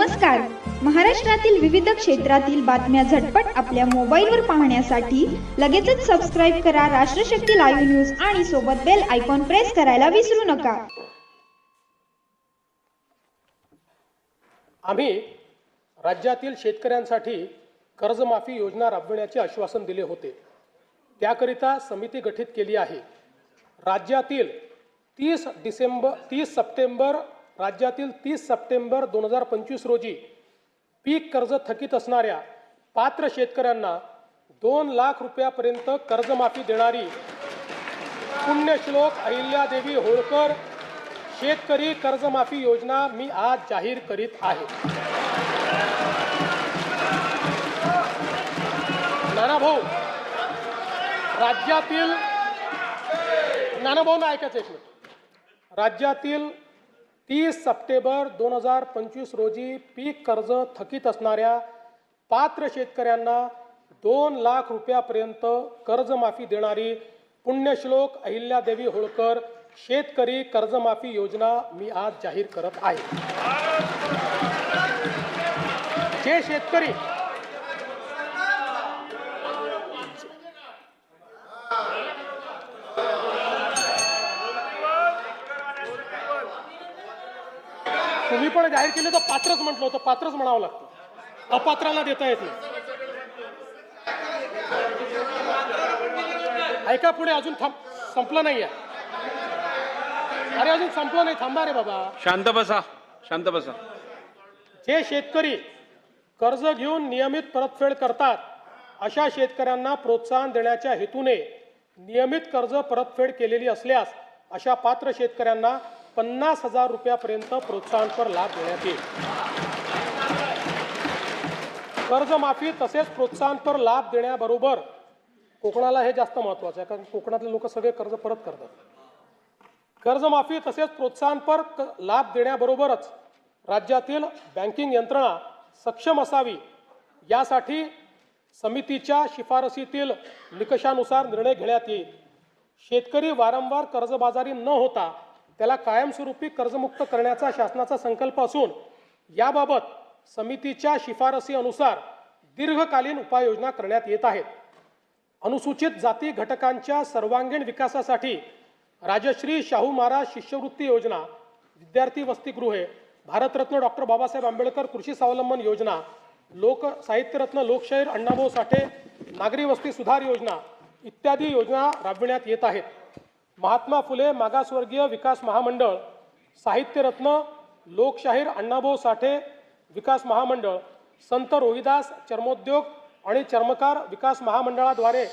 नमस्कार. महाराष्ट्रातील विविध क्षेत्रातील बातम्या झटपट आपल्या मोबाईलवर पाहण्यासाठी लगेचच सबस्क्राईब करा राष्ट्रशक्ती लाईव्ह न्यूज आणि सोबत बेल आयकॉन प्रेस करायला विसरू नका. आम्ही राज्यातील शेतकऱ्यांसाठी कर्जमाफी योजना राबविण्याचे आश्वासन दिले होते. त्याकरिता समिती गठीत केली आहे. राज्यातील 30 सप्टेंबर 2025 रोजी पीक कर्ज थकीत असणाऱ्या पात्र शेतकऱ्यांना 2 लाख रुपयापर्यंत कर्जमाफी देणारी पुण्यश्लोक अहिल्यादेवी होळकर शेतकरी कर्जमाफी योजना मी आज जाहीर करीत आहे. नानाभाऊ, राज्यातील नानाभाऊंना ऐकायचं एक मिनिट. राज्यातील 30 सप्टेंबर 2025 रोजी पीक कर्ज थकीत असणाऱ्या पात्र शेतकऱ्यांना 2 लाख रुपयापर्यंत कर्जमाफी देणारी पुण्यश्लोक अहिल्यादेवी होळकर शेतकरी कर्जमाफी योजना मी आज जाहीर करत आहे. जे शेतकरी तुम्ही पण जाहीर केले तर पात्रच म्हटलं होतं, पात्रच म्हणावं लागतं, अपात्रांना देता येत नाही. ऐका पुढे, अजून संपलं नाही आहे. अरे अजून संपलं नाही, थांबा रे बाबा, शांत बसा, शांत बसा. जे शेतकरी कर्ज घेऊन नियमित परतफेड करतात अशा शेतकऱ्यांना प्रोत्साहन देण्याच्या हेतूने नियमित कर्ज परतफेड केलेली असल्यास अशा पात्र शेतकऱ्यांना 50,000 रुपयापर्यंत प्रोत्साहनपर लाभ देण्यात येईल. कर्जमाफी तसेच प्रोत्साहनपर लाभ देण्याबरोबर कोकणाला हे जास्त महत्त्वाचं आहे, कारण कोकणातले लोक सगळे कर्ज परत करतात. कर्जमाफी तसेच प्रोत्साहनपर लाभ देण्याबरोबरच राज्यातील बँकिंग यंत्रणा सक्षम असावी यासाठी समितीच्या शिफारसीतील निकषानुसार निर्णय घेण्यात येईल. शेतकरी वारंवार कर्जबाजारी न होता त्याला कायमस्वरूपी कर्जमुक्त करण्याचा शासनाचा संकल्प असून याबाबत समितीच्या शिफारसी अनुसार दीर्घकालीन उपाययोजना करण्यात येत आहेत. अनुसूचित जाती घटकांच्या सर्वांगीण विकासासाठी राजश्री शाहू महाराज शिष्यवृत्ती योजना, विद्यार्थी वसतिगृहे, भारतरत्न डॉक्टर बाबासाहेब आंबेडकर कृषी स्वावलंबन योजना, लोक साहित्यरत्न लोकशाहीर अण्णाभाऊ साठे नागरी वस्ती सुधार योजना इत्यादी योजना राबविण्यात येत आहेत. महात्मा फुले मागासवर्गीय विकास महामंडळ, साहित्यरत्न लोकशाहीर अण्णाभाऊ साठे विकास महामंडळ, संत रोहिदास चर्मोद्योग आणि चर्मकार विकास महामंडळाद्वारे